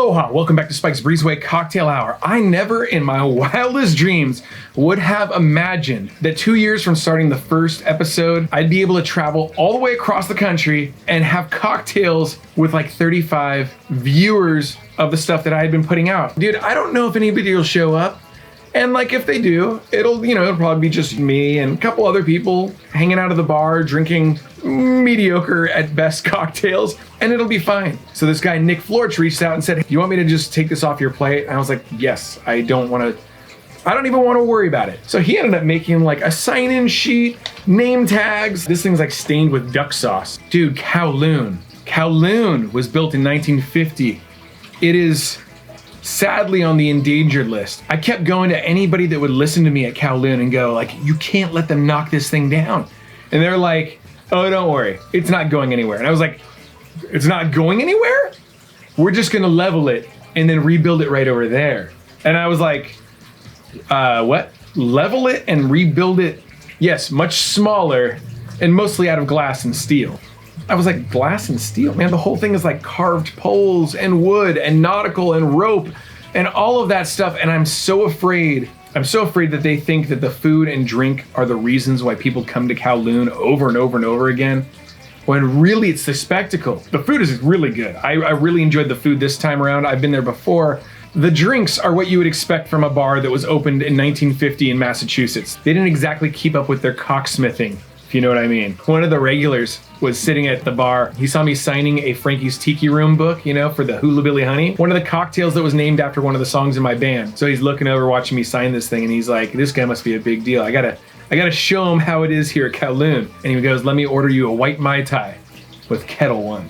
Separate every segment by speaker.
Speaker 1: Aloha, welcome back to Spike's Breezeway Cocktail Hour. I never in my wildest dreams would have imagined that 2 years from starting the first episode, I'd be able to travel all the way across the country and have cocktails with like 35 viewers of the stuff that I had been putting out. Dude, I don't know if anybody will show up. And like if they do, it'll probably be just me and a couple other people hanging out of the bar, drinking mediocre at best cocktails, and it'll be fine. So this guy, Nick Florch, reached out and said, "You want me to just take this off your plate?" And I was like, yes, I don't even want to worry about it. So he ended up making like a sign-in sheet, name tags. This thing's like stained with duck sauce. Dude, Kowloon. Kowloon was built in 1950. It is sadly on the endangered list. I kept going to anybody that would listen to me at Kowloon and go like, "You can't let them knock this thing down." And they're like, "Oh, don't worry, it's not going anywhere." And I was like, "It's not going anywhere? We're just gonna level it and then rebuild it right over there." And I was like, what? Level it and rebuild it? Yes, much smaller and mostly out of glass and steel. I was like, glass and steel? Man, the whole thing is like carved poles and wood and nautical and rope and all of that stuff. And I'm so afraid that they think that the food and drink are the reasons why people come to Kowloon over and over and over again, when really it's the spectacle. The food is really good. I really enjoyed the food this time around. I've been there before. The drinks are what you would expect from a bar that was opened in 1950 in Massachusetts. They didn't exactly keep up with their cocksmithing, if you know what I mean. One of the regulars was sitting at the bar. He saw me signing a Frankie's Tiki Room book, for the Hula Billy Honey, one of the cocktails that was named after one of the songs in my band. So he's looking over, watching me sign this thing, and he's like, "This guy must be a big deal. I gotta show him how it is here at Kowloon." And he goes, "Let me order you a white Mai Tai with Kettle One."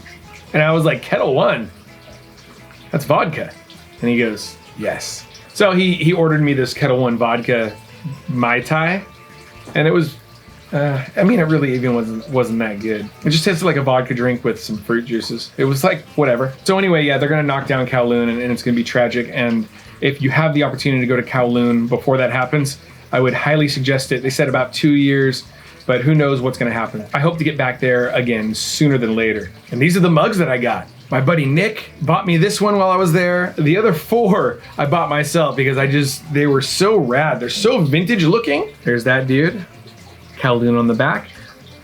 Speaker 1: And I was like, "Kettle One? That's vodka." And he goes, "Yes." So he ordered me this Kettle One vodka Mai Tai, and it was, it really even wasn't that good. It just tasted like a vodka drink with some fruit juices. It was like, whatever. So anyway, yeah, they're gonna knock down Kowloon and it's gonna be tragic. And if you have the opportunity to go to Kowloon before that happens, I would highly suggest it. They said about 2 years, but who knows what's gonna happen. I hope to get back there again sooner than later. And these are the mugs that I got. My buddy Nick bought me this one while I was there. The other 4 I bought myself because they were so rad. They're so vintage looking. There's that dude. Kowloon on the back.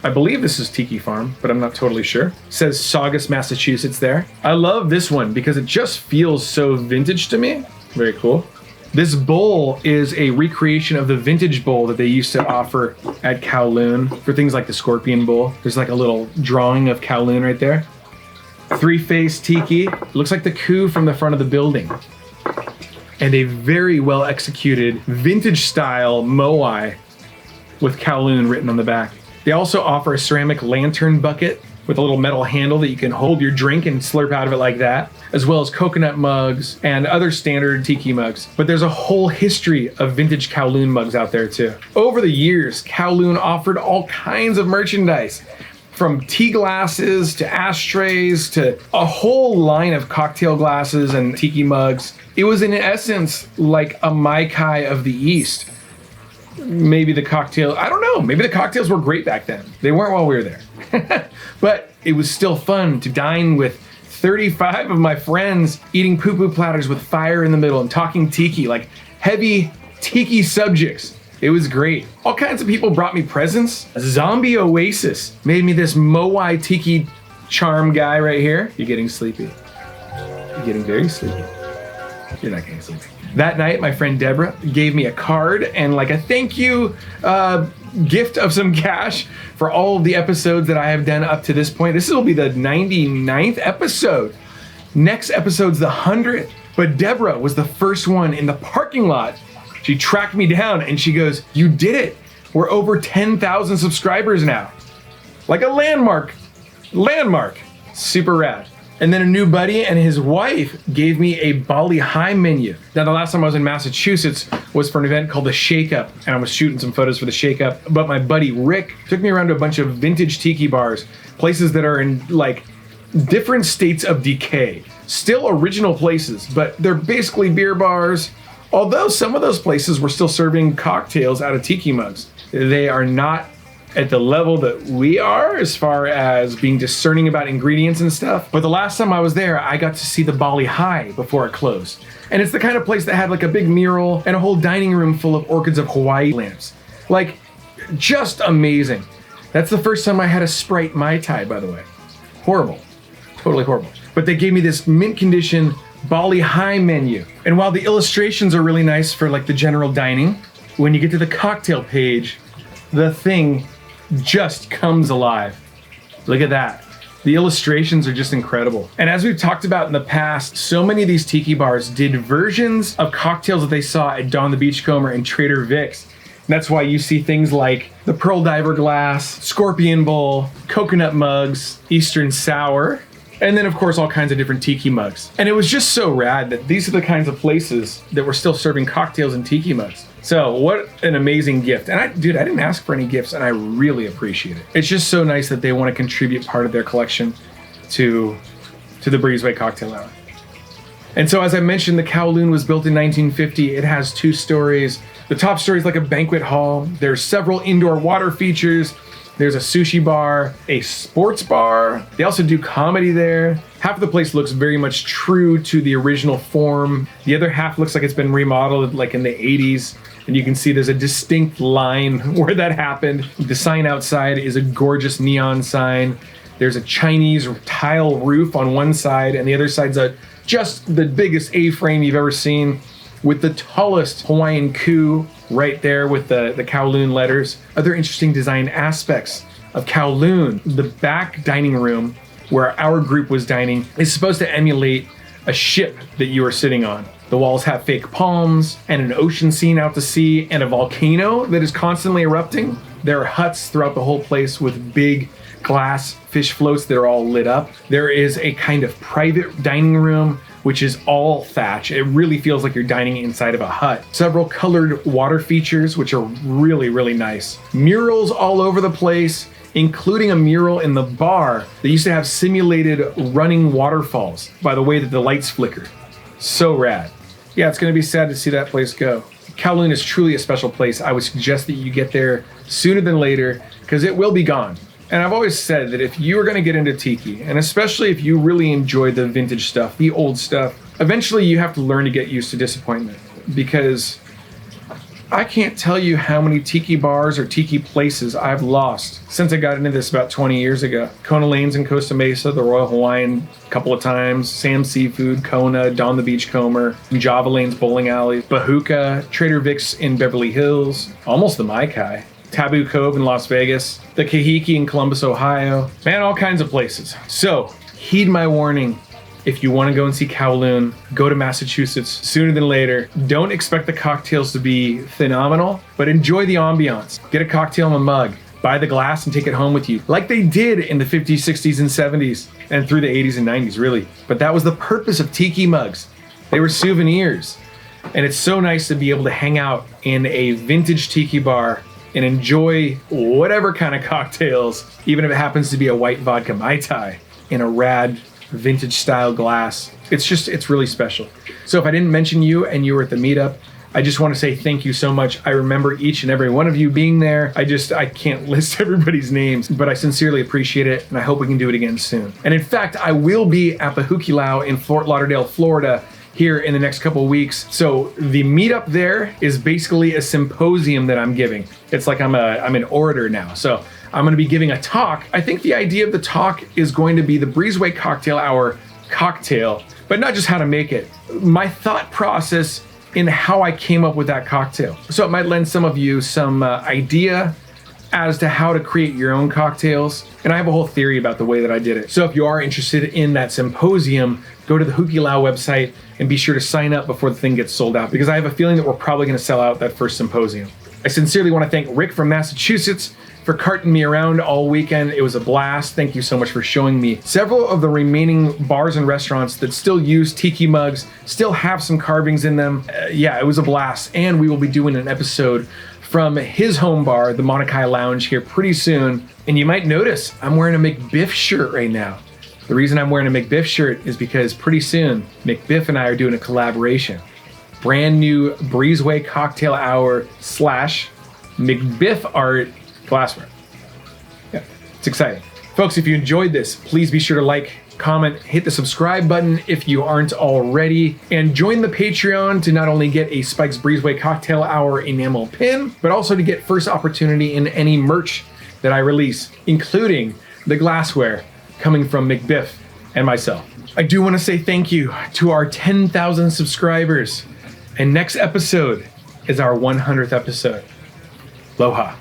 Speaker 1: I believe this is Tiki Farm, but I'm not totally sure. It says Saugus, Massachusetts there. I love this one because it just feels so vintage to me. Very cool. This bowl is a recreation of the vintage bowl that they used to offer at Kowloon for things like the Scorpion Bowl. There's like a little drawing of Kowloon right there. 3-faced Tiki. Looks like the coup from the front of the building. And a very well executed vintage style Moai with Kowloon written on the back. They also offer a ceramic lantern bucket with a little metal handle that you can hold your drink and slurp out of it like that, as well as coconut mugs and other standard Tiki mugs. But there's a whole history of vintage Kowloon mugs out there too. Over the years, Kowloon offered all kinds of merchandise, from tea glasses to ashtrays to a whole line of cocktail glasses and Tiki mugs. It was in essence like a Mai Tai of the East. Maybe the cocktails were great back then. They weren't while we were there. But it was still fun to dine with 35 of my friends eating poo-poo platters with fire in the middle and talking Tiki, like heavy Tiki subjects. It was great. All kinds of people brought me presents. Zombie Oasis made me this Moai Tiki charm guy right here. You're getting sleepy. You're getting very sleepy. You're not getting sleepy. That night, my friend Deborah gave me a card and like a thank you gift of some cash for all of the episodes that I have done up to this point. This will be the 99th episode. Next episode's the 100th. But Deborah was the first one in the parking lot. She tracked me down and she goes, "You did it. We're over 10,000 subscribers now." Like a landmark. Super rad. And then a new buddy and his wife gave me a Bali High menu. Now, the last time I was in Massachusetts was for an event called the Shake Up, and I was shooting some photos for the Shake Up. But my buddy Rick took me around to a bunch of vintage Tiki bars, places that are in like different states of decay. Still original places, but they're basically beer bars. Although some of those places were still serving cocktails out of Tiki mugs. They are not at the level that we are as far as being discerning about ingredients and stuff. But the last time I was there, I got to see the Bali High before it closed. And it's the kind of place that had like a big mural and a whole dining room full of orchids of Hawaii lamps. Like, just amazing. That's the first time I had a Sprite Mai Tai, by the way. Horrible. Totally horrible. But they gave me this mint condition Bali High menu. And while the illustrations are really nice for like the general dining, when you get to the cocktail page, the thing just comes alive. Look at that. The illustrations are just incredible. And as we've talked about in the past, so many of these tiki bars did versions of cocktails that they saw at Don the Beachcomber and Trader Vic's. And that's why you see things like the Pearl Diver glass, Scorpion Bowl, coconut mugs, Eastern Sour, and then of course all kinds of different tiki mugs. And it was just so rad that these are the kinds of places that were still serving cocktails in tiki mugs. So what an amazing gift. And I didn't ask for any gifts and I really appreciate it. It's just so nice that they want to contribute part of their collection to the Breezeway Cocktail Hour. And so as I mentioned, the Kowloon was built in 1950. It has 2 stories. The top story is like a banquet hall. There's several indoor water features. There's a sushi bar, a sports bar. They also do comedy there. Half of the place looks very much true to the original form. The other half looks like it's been remodeled like in the 80s. And you can see there's a distinct line where that happened. The sign outside is a gorgeous neon sign. There's a Chinese tile roof on one side and the other side's just the biggest A-frame you've ever seen with the tallest Hawaiian ku right there with the Kowloon letters. Other interesting design aspects of Kowloon. The back dining room where our group was dining is supposed to emulate a ship that you are sitting on. The walls have fake palms and an ocean scene out to sea and a volcano that is constantly erupting. There are huts throughout the whole place with big glass fish floats that are all lit up. There is a kind of private dining room which is all thatch. It really feels like you're dining inside of a hut. Several colored water features, which are really, really nice. Murals all over the place, including a mural in the bar that used to have simulated running waterfalls by the way that the lights flickered. So rad. Yeah, it's gonna be sad to see that place go. Kowloon is truly a special place. I would suggest that you get there sooner than later because it will be gone. And I've always said that if you are going to get into tiki, and especially if you really enjoy the vintage stuff, the old stuff, eventually you have to learn to get used to disappointment. Because I can't tell you how many tiki bars or tiki places I've lost since I got into this about 20 years ago. Kona Lanes in Costa Mesa, the Royal Hawaiian a couple of times, Sam's Seafood, Kona, Don the Beachcomber, Java Lanes Bowling Alley, Bahuka, Trader Vic's in Beverly Hills, almost the Mai Kai. Taboo Cove in Las Vegas, the Kahiki in Columbus, Ohio, man, all kinds of places. So heed my warning. If you want to go and see Kowloon, go to Massachusetts sooner than later. Don't expect the cocktails to be phenomenal, but enjoy the ambiance. Get a cocktail in a mug, buy the glass and take it home with you, like they did in the 50s, 60s, and 70s, and through the 80s and 90s, really. But that was the purpose of tiki mugs. They were souvenirs. And it's so nice to be able to hang out in a vintage tiki bar and enjoy whatever kind of cocktails, even if it happens to be a white vodka Mai Tai in a rad vintage style glass. It's really special. So if I didn't mention you and you were at the meetup, I just want to say thank you so much. I remember each and every one of you being there. I can't list everybody's names, but I sincerely appreciate it and I hope we can do it again soon. And in fact, I will be at the Hukilau in Fort Lauderdale, Florida here in the next couple of weeks. So the meetup there is basically a symposium that I'm giving. It's like I'm an orator now. So I'm gonna be giving a talk. I think the idea of the talk is going to be the Breezeway Cocktail Hour cocktail, but not just how to make it. My thought process in how I came up with that cocktail. So it might lend some of you some idea as to how to create your own cocktails. And I have a whole theory about the way that I did it. So if you are interested in that symposium, go to the Hukilau website and be sure to sign up before the thing gets sold out, because I have a feeling that we're probably gonna sell out that first symposium. I sincerely wanna thank Rick from Massachusetts for carting me around all weekend. It was a blast. Thank you so much for showing me several of the remaining bars and restaurants that still use tiki mugs, still have some carvings in them. Yeah, it was a blast. And we will be doing an episode from his home bar, the Monakai Lounge, here pretty soon. And you might notice I'm wearing a McBiff shirt right now. The reason I'm wearing a McBiff shirt is because pretty soon McBiff and I are doing a collaboration. Brand new Breezeway Cocktail Hour / McBiff Art glassware. It's exciting. Folks, if you enjoyed this, please be sure to like, comment, hit the subscribe button if you aren't already, and join the Patreon to not only get a Spike's Breezeway Cocktail Hour enamel pin, but also to get first opportunity in any merch that I release, including the glassware coming from McBiff and myself. I do want to say thank you to our 10,000 subscribers, and next episode is our 100th episode. Aloha.